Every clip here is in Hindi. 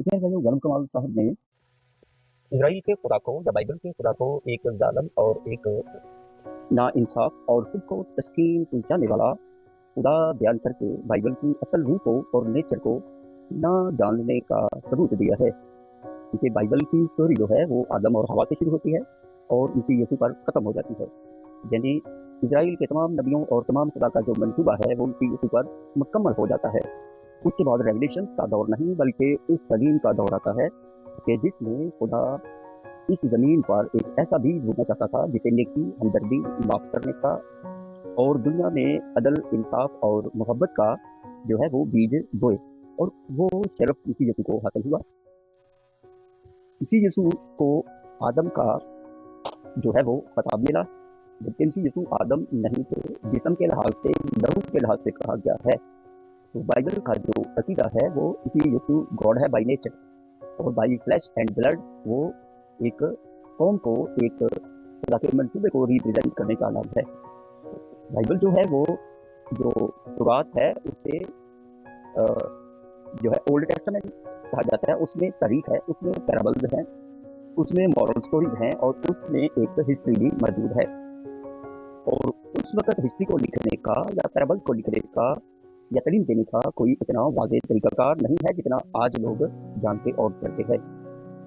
खैर भाई गरम कमाल साहब ने इसराइल के खुदा को या बाइबल के खुदा को एक जालिम और एक ना इंसाफ और खुद को तस्कीन पहुंचाने वाला खुदा बयान करके बाइबल की असल रूह को और नेचर को ना जानने का सबूत दिया है। क्योंकि बाइबल की स्टोरी जो है वो आदम और हवा से शुरू होती है और इसी यीशु पर खत्म हो जाती है। यानी इसराइल के तमाम नबियों और तमाम खुदा का जो मंसूबा है वो उसी यीशु पर मुकम्मल हो जाता है। उसके बाद रेवलेशन का दौर नहीं बल्कि उस तलीम का दौर आता है कि जिसमें खुदा इस जमीन पर एक ऐसा बीज बोना चाहता था जिसे नेकी, हमदर्दी, माफ करने का और दुनिया में अदल, इंसाफ और मोहब्बत का जो है वो बीज बोए। और वो शरफ इसी यीशु को हासिल हुआ। इसी यीशु को आदम का जो है वो खिताब मिला, जबकि इसी यीशु आदम नहीं थे। जिस्म के लिहाज से, लहू के लिहाज से कहा गया है। तो बाइबल का जो अकीदा है वो इसी यीशु गॉड है बाई नेचर, और बाई फ्लैश एंड ब्लड वो एक कौम को, एक खुदा के मंसूबे को रिप्रेजेंट करने का नाम है। बाइबल जो है वो जो शुरुआत है उसे जो है ओल्ड टेस्टामेंट कहा जाता है। उसमें तारीख है, उसमें पैराबल्स हैं, उसमें मॉरल स्टोरीज हैं और उसमें एक हिस्ट्री भी मौजूद है। और उस वक्त हिस्ट्री को लिखने का या पैराबल्स को लिखने का या तालीम देने का कोई इतना वाज़ेह तरीकाकार नहीं है जितना आज लोग जानते और करते हैं।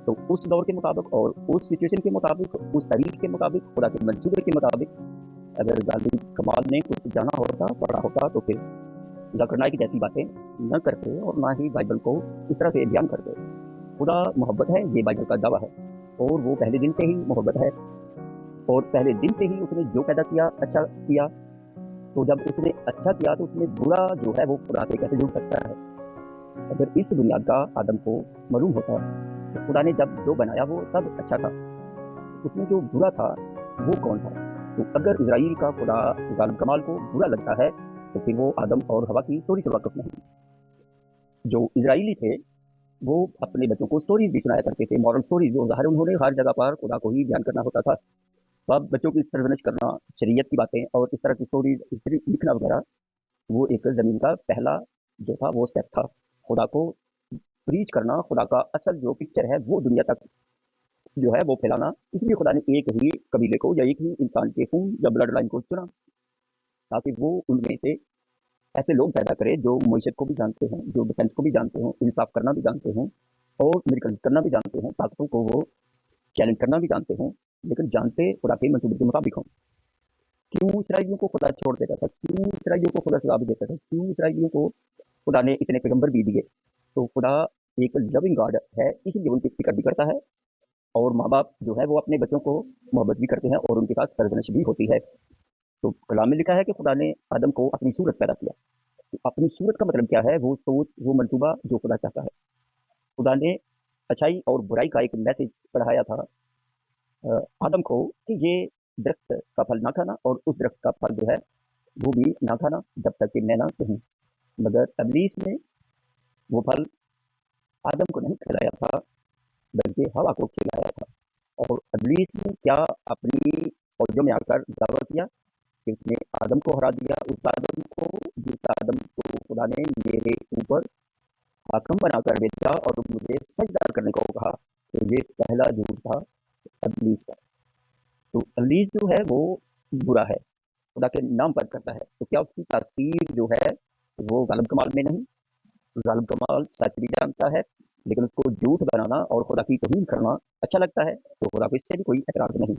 तो उस दौर के मुताबिक और उस सिचुएशन के मुताबिक, उस तारीख के मुताबिक, खुदा के मंसूबे के मुताबिक अगर गालिब कमाल ने कुछ जाना होता, पढ़ा होता तो फिर खुदा करनाई की जैसी बातें न करते और ना ही बाइबल को इस तरह से बयान करते। खुदा मोहब्बत है, ये बाइबल का दावा है, और वो पहले दिन से ही मोहब्बत है। और पहले दिन से ही उसने जो पैदा किया अच्छा किया। तो जब उसने अच्छा किया तो उसने बुरा जो है वो खुदा से कैसे जुड़ सकता है? अगर इस बुनियाद का आदम को मालूम होता तो खुदा ने जब जो बनाया वो सब अच्छा था, उसमें जो बुरा था वो कौन था? तो अगर इजराइल का खुदा गालिब कमाल को बुरा लगता है तो फिर वो आदम और हवा की स्टोरी से वाकिफ नहीं। जो इजराइली थे वो अपने बच्चों को स्टोरीज भी सुनाया करते थे, मॉरल स्टोरीज जो हर उन्होंने हर जगह पर खुदा को ही बयान करना होता था। तो अब बच्चों की सरजनिश करना, शरीयत की बातें और इस तरह की स्टोरीज लिखना वगैरह, वो एक ज़मीन का पहला जो था वो स्टेप था। खुदा को प्रीच करना, खुदा का असल जो पिक्चर है वो दुनिया तक जो है वो फैलाना। इसलिए खुदा ने एक ही कबीले को या एक ही इंसान के खून या ब्लड लाइन को चुना, ताकि वो उनमें से ऐसे लोग पैदा करे जो मईशत को भी जानते हों, जो डिफेंस को भी जानते हों, इंसाफ करना भी जानते हों और मिरेकल्स करना भी जानते हों, ताकतों को वो चैलेंज करना भी जानते हों, लेकिन जानते खुदा के मंसूबे के मुताबिक हों। क्यों इसराइलियों को खुदा छोड़ देता था? क्यों इसराइलियों को खुदा सज़ा भी देता था? क्यों इसराइलियों को खुदा ने इतने पैगंबर भी दिए? तो खुदा एक लविंग गॉड है, इसलिए उनकी फिक्र भी करता है। और माँ बाप जो है वो अपने बच्चों को मोहब्बत भी करते हैं और उनके साथ सरजनिश भी होती है। तो कलाम में लिखा है कि खुदा ने आदम को अपनी सूरत पैदा किया। तो अपनी सूरत का मतलब क्या है? वो सोच, वो मंसूबा जो खुदा चाहता है। खुदा ने अच्छाई और बुराई का एक मैसेज पढ़ाया था आदम को कि ये दरख्त का फल ना खाना और उस दरख्त का फल जो है वो भी ना खाना जब तक कि मैं ना कहूँ। मगर इब्लीस ने वो फल आदम को नहीं खिलाया था बल्कि हवा को खिलाया था। और इब्लीस ने क्या अपनी फौजों में आकर दावा किया कि उसने आदम को हरा दिया, उस आदम को जिस आदम को खुदा ने मेरे ऊपर हाकम बनाकर भेजा और मुझे सजदा करने को कहा। तो ये पहला झूठ था इब्लीस का। तो इब्लीस जो है वो बुरा है, खुदा के नाम पर करता है। तो क्या उसकी तासीर जो है वो गालिब कमाल में नहीं? गालिब कमाल सच भी जानता है, लेकिन उसको झूठ बनाना और खुदा की तौहीन करना अच्छा लगता है, तो खुदा को इससे भी कोई एतराज नहीं।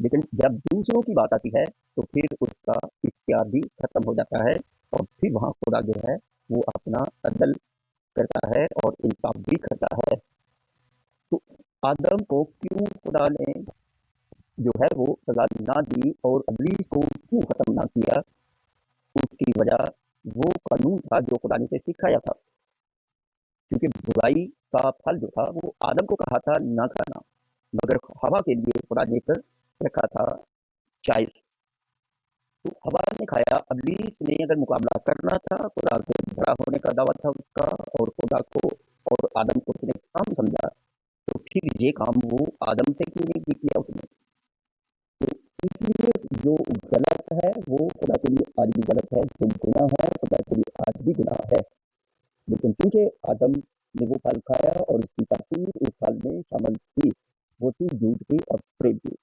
लेकिन जब दूसरों की बात आती है तो फिर उसका इख्तियार भी खत्म हो जाता है और फिर वहाँ खुदा जो है वो अपना अदल करता है और इंसाफ भी करता है। तो आदम को क्यों खुदा ने जो है वो सजा ना दी और इब्लीस को क्यों खत्म ना किया? उसकी वजह वो कानून था जो खुदा ने उसे सिखाया था। क्योंकि बुराई का फल जो था वो आदम को कहा था ना खाना, मगर हवा के लिए खुदा ने एक रखा था चॉइस। तो हवा ने खाया, इब्लीस ने अगर मुकाबला करना था, खुदा से बड़ा होने का दावा था उसका, और खुदा को और आदम को उसने काम समझा, तो फिर ये काम वो आदम से क्यों नहीं किया उसने? तो इसलिए जो गलत है वो खुदा के लिए आज भी गलत है, जो गुनाह है खुदा के लिए आज भी गुनाह है। लेकिन क्योंकि आदम ने वो फल फल खाया और इसकी तासीर उस फल में शामिल थी, वो थी झूठ की और फरेब की,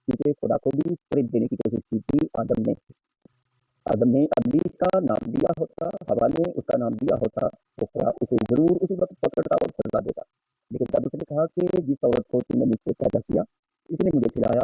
क्योंकि खुदा को भी फरेब देने की कोशिश की थी आदम ने इब्लीस का नाम दिया होता, हवा ने उसका नाम दिया होता, तो खुदा उसे जरूर उसी वक्त पकड़ता और सजा देता। लेकिन तब उसने कहा कि जिस औरत को तुमने मुझसे पैदा किया, इसने मुझे खिलाया